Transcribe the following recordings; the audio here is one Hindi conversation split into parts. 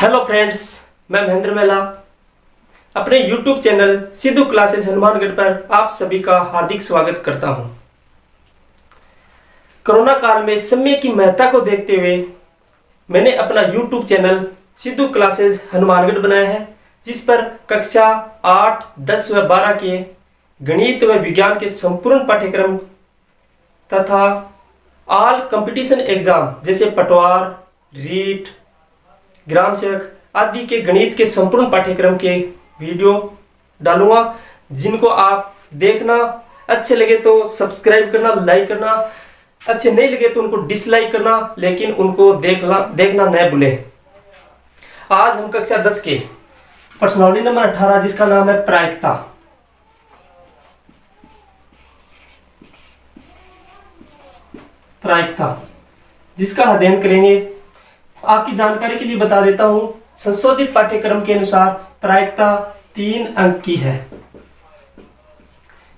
हेलो फ्रेंड्स, मैं महेंद्र मेला अपने YouTube channel Sidhu classes Hanumangarh पर आप सभी का हार्दिक स्वागत करता हूं। कोरोना काल में समय की महत्ता को देखते हुए मैंने अपना YouTube channel Sidhu classes Hanumangarh बनाया है, जिस पर कक्षा 8, 10 व 12 के गणित व विज्ञान के संपूर्ण पाठ्यक्रम तथा ऑल कंपटीशन एग्जाम जैसे पटवार, रीट, ग्राम सेवक आदि के गणित के संपूर्ण पाठ्यक्रम के वीडियो डालूंगा, जिनको आप देखना अच्छे लगे तो सब्सक्राइब करना, लाइक करना, अच्छे नहीं लगे तो उनको डिसलाइक करना, लेकिन उनको देखना न भूलें। आज हम कक्षा 10 के प्रश्नावली नंबर 18 जिसका नाम है प्रायिकता, जिसका अध्ययन करेंगे। आपकी जानकारी के लिए बता देता हूं, संशोधित पाठ्यक्रम के अनुसार प्रायिकता 3 अंक की है।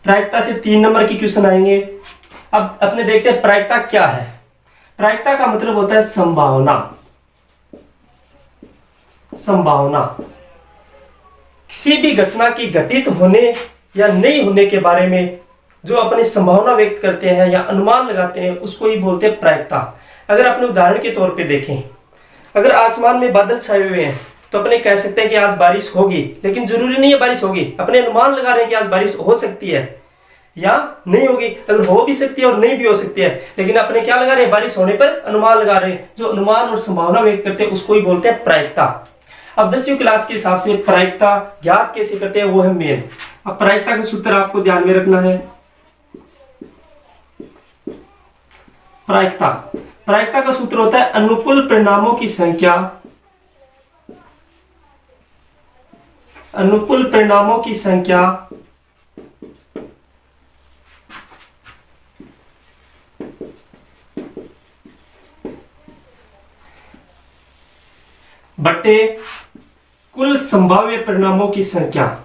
प्रायिकता से 3 नंबर की क्वेश्चन आएंगे। अब अपने देखते हैं प्रायिकता क्या है। प्रायिकता का मतलब होता है संभावना। किसी भी घटना की घटित होने या नहीं होने के बारे में जो अपनी संभावना व्यक्त करते हैं या अनुमान लगाते हैं, उसको ही बोलते हैं प्रायिकता। अगर अपने उदाहरण के तौर पे देखें, अगर आसमान में बादल छाए हुए हैं तो अपने कह सकते हैं कि आज बारिश होगी, लेकिन जरूरी नहीं है बारिश होगी। अपने अनुमान लगा रहे हैं कि आज बारिश हो सकती है या नहीं होगी। अगर हो भी सकती है और नहीं भी हो सकती है, लेकिन अपने क्या लगा रहे हैं, बारिश होने पर अनुमान लगा रहे हैं। जो अनुमान और संभावना व्यक्त करते हैं उसको ही बोलते हैं प्रायिकता। अब 10वीं क्लास के हिसाब से प्रायिकता ज्ञात कैसे करते हैं, वो है मेन। अब प्रायिकता का सूत्र आपको ध्यान में रखना है। प्रायिकता का सूत्र होता है अनुकूल परिणामों की संख्या, बटे कुल संभाव्य परिणामों की संख्या।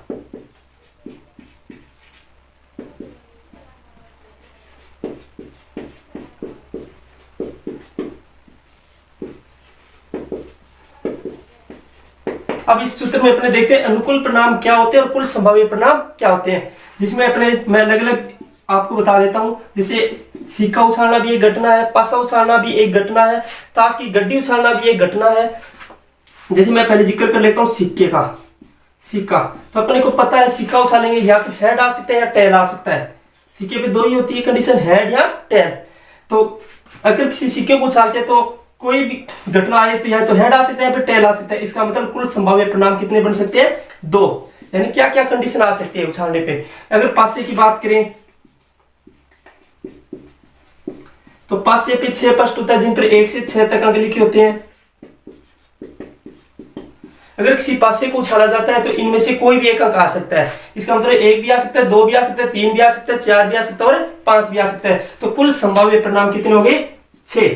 अब इस सूत्र में अपने देखते हैं अनुकूल परिणाम क्या होते हैं और कुल संभाव्य परिणाम क्या होते हैं, जिसमें मैं अलग अलग आपको बता देता हूं। जैसे सिक्का उछालना भी एक घटना है, पासा उछालना भी एक घटना है, ताश की गड्डी उछालना भी एक घटना है। जैसे मैं पहले जिक्र कर लेता हूं सिक्का। तो अपने को पता है सिक्का उछालेंगे या तो हेड आ सकता है या टेल आ सकता है। सिक्के पे 2 ही होती है कंडीशन, हेड या टेल। तो अगर किसी सिक्के को उछालते हैं तो कोई भी घटना आए तो या तो हेड आ सकता है या फिर टेल आ सकता है। इसका मतलब कुल संभाव्य परिणाम कितने बन सकते हैं, 2। यानी क्या क्या कंडीशन आ सकती है उछालने पे। अगर पासे की बात करें तो पासे पे 6 पृष्ठ होता है, जिन पर 1 से 6 तक अंक लिखे होते हैं। अगर किसी पासे को उछाला जाता है तो इनमें से कोई भी एक अंक आ सकता है। इसका मतलब 1 भी आ सकता है, 2 भी आ सकता है, 3 भी आ सकता है, 4 भी आ सकता है और 5 भी आ सकता है। तो कुल संभाव्य परिणाम कितने हो गए, 6।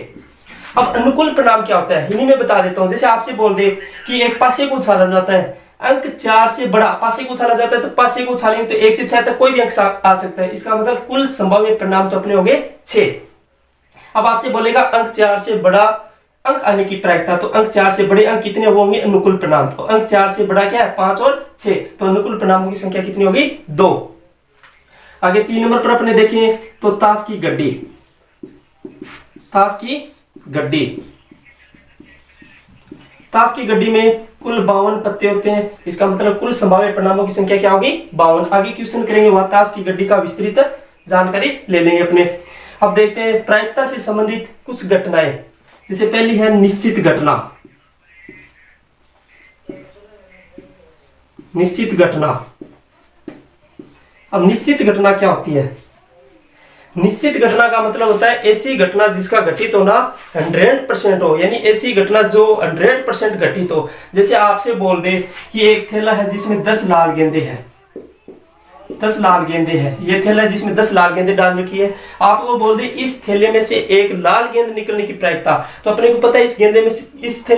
अब अनुकूल परिणाम क्या होता है, इन्हीं में बता देता हूं। जैसे आपसे बोल दे कि एक पासे को उछाला जाता है, अंक 4 से बड़ा पासे को उछाला जाता है, तो पासे को उछालेंगे तो 1 से 6 तक कोई भी अंक आ सकता है। इसका मतलब कुल संभाव्य परिणाम तो अपने हो गए 6। अब आपसे बोलेगा अंक 4 से बड़ा अंक आने की प्रायिकता, तो अंक 4 से बड़े अंक कितने होंगे, अनुकूल परिणाम। तो अंक 4 से बड़ा क्या है, 5 और 6, तो अनुकूल परिणामों की संख्या कितनी होगी, 2। आगे 3 नंबर पर अपने देखें तो ताश की गड्डी में कुल 52 पत्ते होते हैं। इसका मतलब कुल संभाव्य परिणामों की संख्या क्या होगी, 52। आगे क्वेश्चन करेंगे वहां ताश की गड्डी का विस्तृत जानकारी ले लेंगे अपने। अब देखते हैं प्रायिकता से संबंधित कुछ घटनाएं। जैसे पहली है निश्चित घटना। अब निश्चित घटना क्या होती है, निश्चित घटना का मतलब होता है ऐसी घटना जिसका घटित होना 100% हो, यानी ऐसी घटना जो 100% घटित हो। जैसे आपसे बोल दे कि एक थैला है जिसमें 10 लाल गेंदे हैं, 10 लाल गेंदे हैं। ये थैला जिसमें 10 लाल गेंदे डाल रखी है, आपको बोल दे इस थैले में से एक लाल गेंद निकलने की प्रायिकता। तो अपने को पता है इस थैले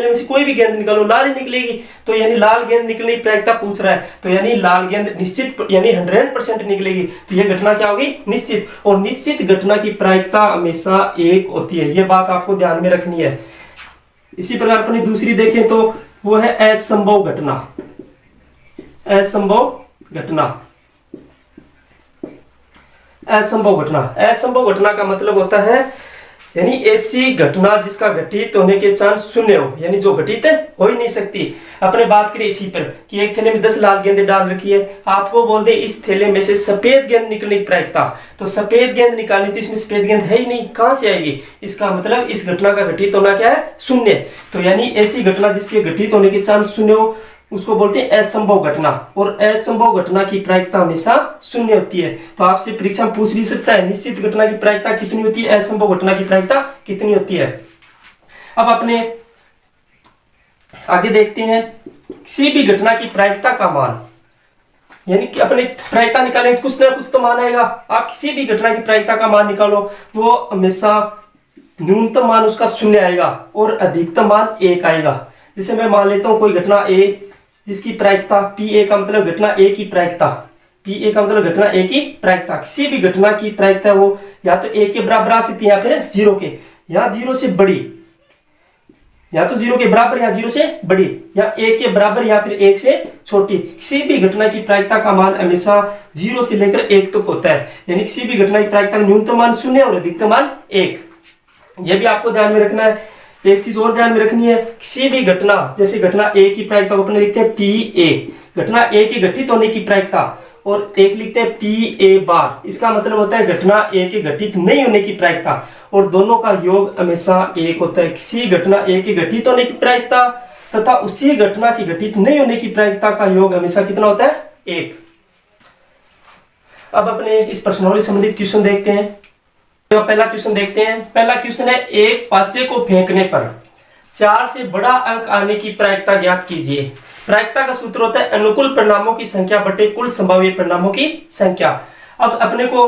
में से कोई भी गेंद निकालो लाल ही निकलेगी, तो यानी लाल गेंद निकलने की प्रायिकता पूछ रहा है, तो यानी लाल गेंद निश्चित यानी 100% निकलेगी। तो यह घटना क्या होगी, निश्चित। और निश्चित घटना की प्रायिकता हमेशा 1 होती है, यह बात आपको ध्यान में रखनी है। इसी प्रकार अपनी दूसरी देखें तो वो है असंभव घटना। असंभव घटना, असंभव घटना। असंभव घटना का मतलब होता है यानी ऐसी घटना जिसका घटित होने के चांस शून्य हो, यानी जो घटित हो ही नहीं सकती। अपने बात करें इसी पर कि एक थैले में 10 लाल गेंदें डाल रखी है, आपको बोल दे इस थैले में से सफेद गेंद निकलने की प्रायिकता, तो सफेद गेंद निकालनी तो इसमें सफेद गेंद है ही नहीं, कहां से आएगी? इसका मतलब इस घटना का घटित होना क्या है? शून्य। तो यानी ऐसी घटना जिसके घटित होने के चांस शून्य हो उसको बोलते हैं असंभव घटना, और असंभव घटना की प्रायिकता हमेशा शून्य होती है। तो आपसे परीक्षा में पूछ भी सकता है निश्चित घटना की प्रायिकता कितनी होती है, असंभव घटना की प्रायिकता कितनी होती है। अब अपने आगे देखते हैं किसी भी घटना की प्रायिकता का मान, यानी कि अपने प्रायिकता निकालें कुछ ना कुछ तो मान आएगा। आप किसी भी घटना की प्रायिकता का मान निकालो, वो हमेशा न्यूनतम मान उसका शून्य आएगा और अधिकतम मान 1 आएगा। जैसे मैं मान लेता हूं कोई घटना ए जिसकी प्रायिकता पी ए का मतलब घटना ए की प्रायिकता, पी ए का मतलब घटना ए की प्रायिकता। किसी भी घटना की प्रायिकता वो या तो ए के बराबर आ सकती है या फिर 0 के, या 0 से बड़ी, या तो 0 के बराबर या 0 से बड़ी, या 1 के बराबर या फिर 1 से छोटी। किसी भी घटना की प्रायिकता का मान हमेशा 0 से लेकर 1 तक होता है, यानी किसी भी घटना की प्रायिकता का न्यूनतम मान 0 और अधिकतम मान 1। यह भी आपको ध्यान में रखना है। एक चीज और ध्यान में रखनी है, किसी भी घटना, जैसे घटना ए की प्रायिकता को अपने लिखते हैं पी ए, घटना ए की घटित होने की प्रायिकता, और एक लिखते हैं पी ए बार, इसका मतलब होता है घटना ए के घटित नहीं होने की प्रायिकता, और दोनों का योग हमेशा 1 होता है। किसी घटना ए के घटित होने की प्रायिकता तथा उसी घटना की घटित नहीं होने की प्रायिकता का योग हमेशा कितना होता है? 1। अब अपने इस प्रश्नावली संबंधित क्वेश्चन देखते हैं। तो पहला क्वेश्चन देखते हैं। पहला क्वेश्चन है एक पासे को फेंकने पर 4 से बड़ा अंक आने की प्रायिकता ज्ञात कीजिए। प्रायिकता का सूत्र होता है अनुकूल परिणामों की संख्या बटे कुल संभाव्य परिणामों की संख्या। अब अपने को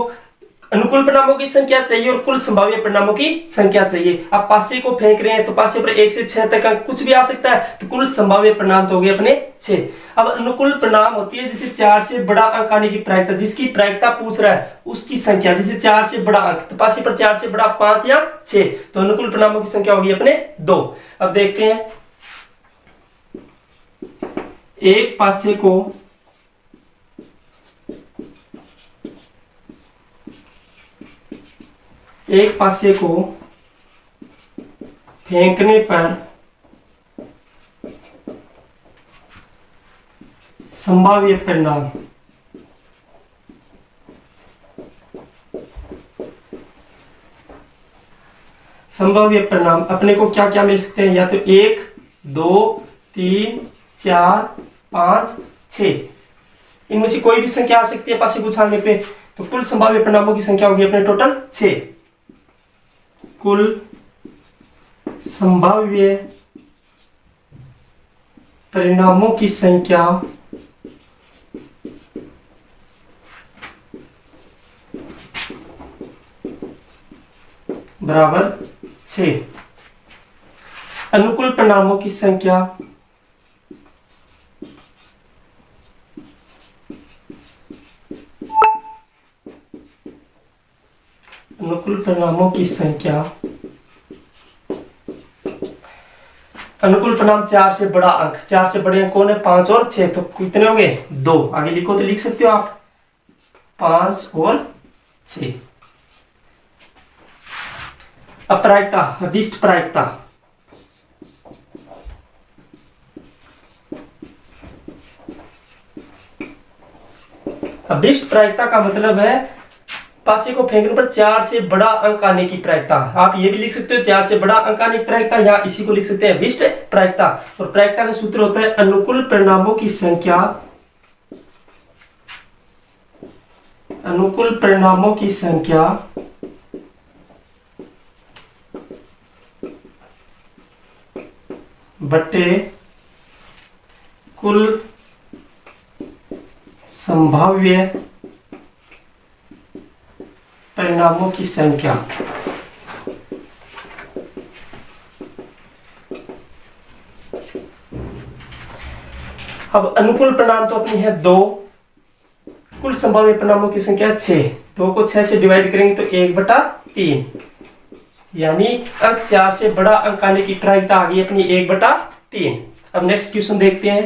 अनुकूल परिणामों की संख्या चाहिए और कुल संभाव्य परिणामों की संख्या चाहिए। अब पासे को फेंक रहे हैं तो पासे पर 1 से 6 तक कुछ भी आ सकता है, तो कुल संभाव्य परिणाम तो हो गए अपने 6। अब अनुकूल परिणाम होती है जैसे 4 से बड़ा अंक आने की प्रायिकता, जिसकी प्रायिकता पूछ रहा है उसकी संख्या, जैसे 4 से बड़ा अंक, तो पासे पर 4 से बड़ा 5 या 6, तो अनुकूल परिणामों की संख्या होगी अपने 2। अब देखते हैं एक पासे को फेंकने पर संभाव्य परिणाम अपने को क्या क्या मिल सकते हैं, या तो 1 2 3 4 5 6, इनमें से कोई भी संख्या आ सकती है पासे को उछालने पे। तो कुल संभाव्य परिणामों की संख्या होगी अपने टोटल 6। कुल संभाव्य परिणामों की संख्या बराबर 6। अनुकूल परिणामों की संख्या अनुकूल परिणाम 4 से बड़ा अंक, 4 से बड़े अंक कौन है? 5 और 6, तो कितने हो गए? 2। आगे लिखो तो लिख सकते हो आप 5 और 6। अप्रायिकता, अभिष्ट प्रायिकता, अभिष्ट प्रायिकता का मतलब है पासे को फेंकने पर 4 से बड़ा अंक आने की प्रायिकता। आप ये भी लिख सकते हो 4 से बड़ा अंक आने की प्रायिकता, या इसी को लिख सकते हैं अभिष्ट प्रायिकता। और प्रायिकता का सूत्र होता है अनुकूल परिणामों की संख्या, अनुकूल परिणामों की संख्या बटे कुल संभाव्य परिणामों की संख्या। अब अनुकूल परिणाम तो अपनी है 2, कुल संभाव्य परिणामों की संख्या 6। 2 को 6 से डिवाइड करेंगे तो 1/3, यानी अंक 4 से बड़ा अंक आने की प्रायिकता आ गई अपनी 1/3। अब नेक्स्ट क्वेश्चन देखते हैं।